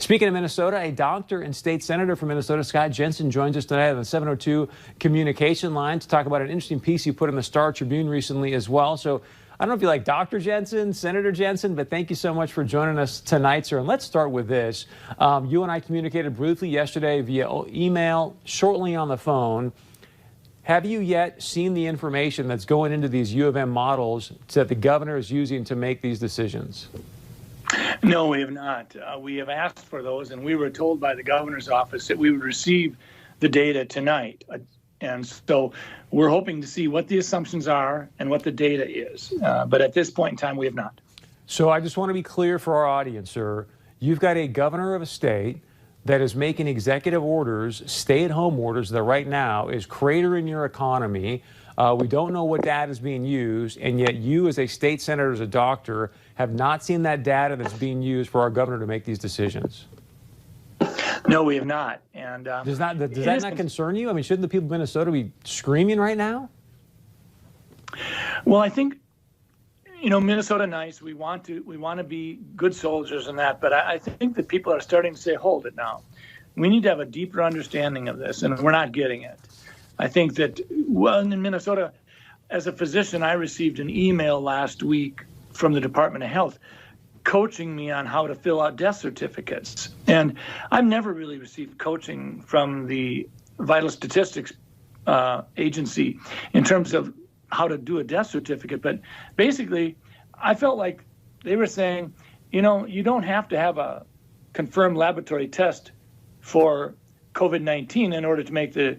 Speaking of Minnesota, a doctor and state senator from Minnesota, Scott Jensen, joins us tonight on the 702 communication line to talk about an interesting piece you put in the Star Tribune recently as well. So I don't know if you like Dr. Jensen, Senator Jensen, but thank you so much for joining us tonight, sir. And let's start with this. You and I communicated briefly yesterday via email, shortly on the phone. Have you yet seen the information that's going into these U of M models that the governor is using to make these decisions? No, we have not. We have asked for those, and we were told by the governor's office that we would receive the data tonight. And so we're hoping to see what the assumptions are and what the data is. But at this point in time, we have not. So I just want to be clear for our audience, sir. You've got a governor of a state that is making executive orders, stay-at-home orders, that right now is cratering your economy. We don't know what data is being used, and yet you as a state senator, as a doctor, have not seen that data that's being used for our governor to make these decisions. No, we have not. And does that not concern you? I mean, shouldn't the people of Minnesota be screaming right now? Well, I think, Minnesota nice. We want to be good soldiers in that, but I think that people are starting to say, hold it now. We need to have a deeper understanding of this, and we're not getting it. I think that, in Minnesota, as a physician, I received an email last week from the Department of Health coaching me on how to fill out death certificates. And I've never really received coaching from the Vital Statistics Agency in terms of how to do a death certificate. But basically, I felt like they were saying, you don't have to have a confirmed laboratory test for COVID-19 in order to make the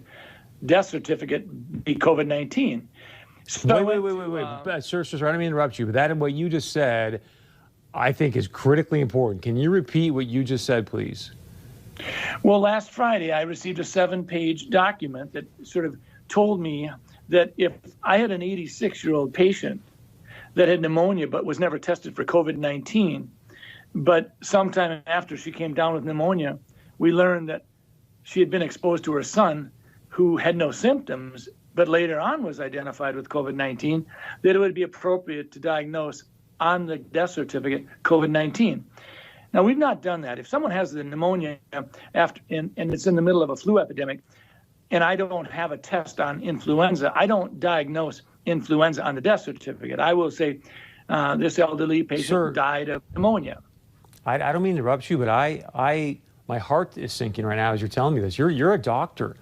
death certificate be COVID-19. So wait. Sir, I don't mean to interrupt you, but that and what you just said, I think is critically important. Can you repeat what you just said, please? Well, last Friday, I received a 7-page document that sort of told me that if I had an 86-year-old patient that had pneumonia but was never tested for COVID-19, but sometime after she came down with pneumonia, we learned that she had been exposed to her son who had no symptoms, but later on was identified with COVID-19, that it would be appropriate to diagnose on the death certificate COVID-19. Now, we've not done that. If someone has the pneumonia and it's in the middle of a flu epidemic, and I don't have a test on influenza, I don't diagnose influenza on the death certificate. I will say this elderly patient died of pneumonia. I don't mean to interrupt you, but my heart is sinking right now as you're telling me this. You're a doctor.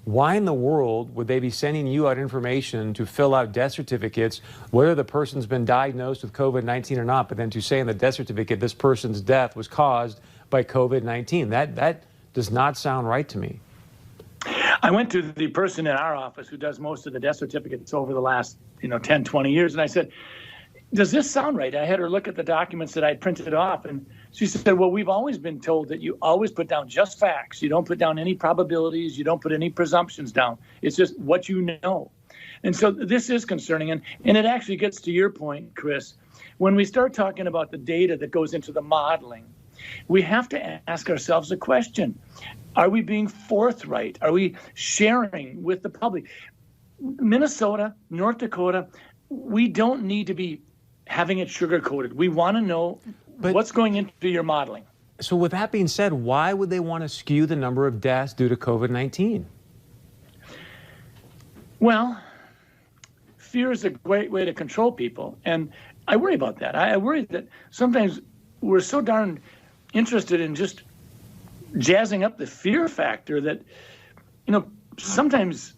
Why in the world would they be sending you out information to fill out death certificates, whether the person's been diagnosed with COVID-19 or not, but then to say in the death certificate this person's death was caused by COVID-19? That does not sound right to me. I went to the person in our office who does most of the death certificates over the last 10, 20 years, and I said, does this sound right? I had her look at the documents that I printed off, and she said, well, we've always been told that you always put down just facts. You don't put down any probabilities. You don't put any presumptions down. It's just what you know. And so this is concerning. And it actually gets to your point, Chris. When we start talking about the data that goes into the modeling, we have to ask ourselves a question. Are we being forthright? Are we sharing with the public? Minnesota, North Dakota, we don't need to be having it sugar-coated. We want to know what's going into your modeling. So with that being said, why would they want to skew the number of deaths due to COVID-19? Well, fear is a great way to control people, and I worry about that. I worry that sometimes we're so darn interested in just jazzing up the fear factor that, sometimes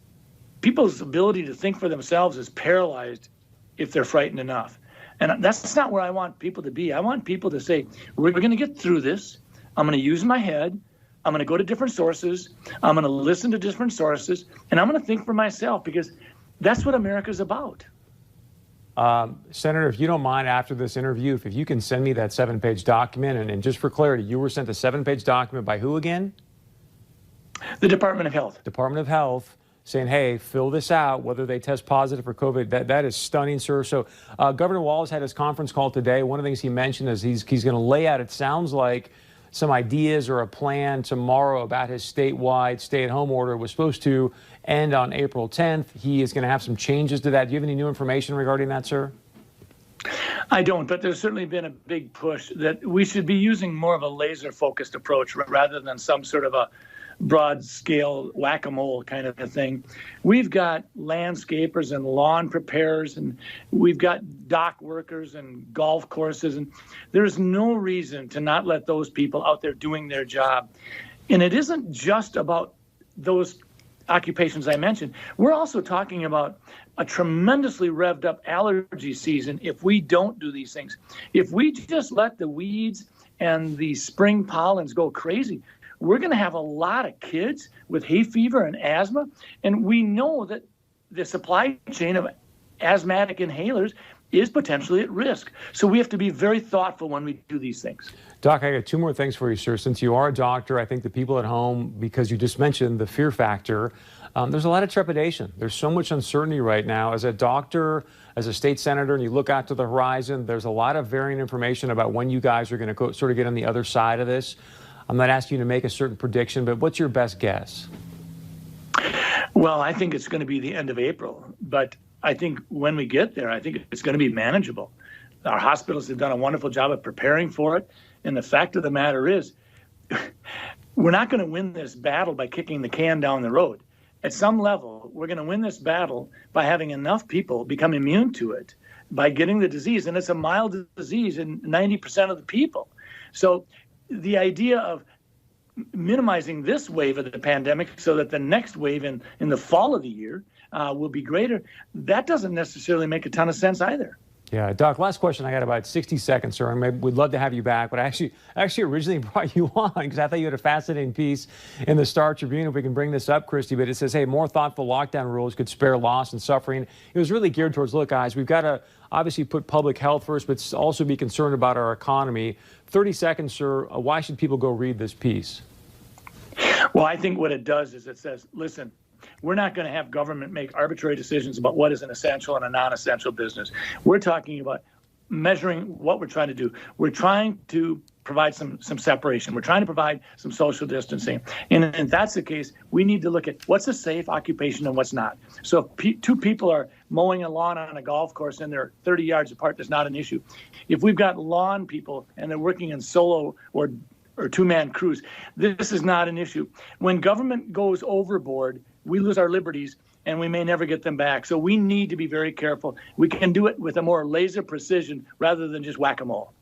people's ability to think for themselves is paralyzed if they're frightened enough. And that's not where I want people to be. I want people to say, we're going to get through this. I'm going to use my head. I'm going to go to different sources. I'm going to listen to different sources. And I'm going to think for myself, because that's what America's about. Senator, if you don't mind, after this interview, if you can send me that 7-page document. And just for clarity, you were sent a 7-page document by who again? The Department of Health. Department of Health. Saying, hey, fill this out, whether they test positive for COVID. That is stunning, sir. So Governor Walz had his conference call today. One of the things he mentioned is he's going to lay out, it sounds like, some ideas or a plan tomorrow about his statewide stay-at-home order. It was supposed to end on April 10th. He is going to have some changes to that. Do you have any new information regarding that, sir? I don't, but there's certainly been a big push that we should be using more of a laser-focused approach rather than some sort of a broad-scale whack-a-mole kind of a thing. We've got landscapers and lawn preparers, and we've got dock workers and golf courses, and there's no reason to not let those people out there doing their job. And it isn't just about those occupations I mentioned. We're also talking about a tremendously revved up allergy season if we don't do these things. If we just let the weeds and the spring pollens go crazy, we're going to have a lot of kids with hay fever and asthma. And we know that the supply chain of asthmatic inhalers is potentially at risk. So we have to be very thoughtful when we do these things. Doc, I got two more things for you, sir. Since you are a doctor, I think the people at home, because you just mentioned the fear factor, there's a lot of trepidation. There's so much uncertainty right now. As a doctor, as a state senator, and you look out to the horizon, there's a lot of varying information about when you guys are going to sort of get on the other side of this. I'm not asking you to make a certain prediction, but what's your best guess? Well, I think it's going to be the end of April, but I think when we get there, I think it's going to be manageable. Our hospitals have done a wonderful job of preparing for it. And the fact of the matter is, we're not going to win this battle by kicking the can down the road. At some level, we're going to win this battle by having enough people become immune to it, by getting the disease. And it's a mild disease in 90% of the people. So the idea of minimizing this wave of the pandemic so that the next wave in the fall of the year will be greater, that doesn't necessarily make a ton of sense either. Yeah, Doc, last question. I got about 60 seconds, sir. We'd love to have you back, but I actually originally brought you on because I thought you had a fascinating piece in the Star Tribune. If we can bring this up, Christy, but it says, hey, more thoughtful lockdown rules could spare loss and suffering. It was really geared towards, look, guys, we've got to obviously put public health first, but also be concerned about our economy. 30 seconds, sir. Why should people go read this piece? Well, I think what it does is it says, listen, we're not going to have government make arbitrary decisions about what is an essential and a non-essential business. We're talking about measuring what we're trying to do. We're trying to provide some separation. We're trying to provide some social distancing. And if that's the case, we need to look at what's a safe occupation and what's not. So if two people are mowing a lawn on a golf course and they're 30 yards apart, that's not an issue. If we've got lawn people and they're working in solo or two-man crews, this is not an issue. When government goes overboard, we lose our liberties and we may never get them back. So we need to be very careful. We can do it with a more laser precision rather than just whack-a-mole.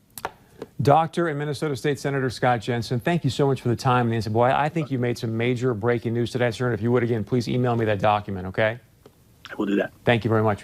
Doctor and Minnesota State Senator Scott Jensen, thank you so much for the time. And boy, I think you made some major breaking news today, sir. And if you would, again, please email me that document, okay? I will do that. Thank you very much.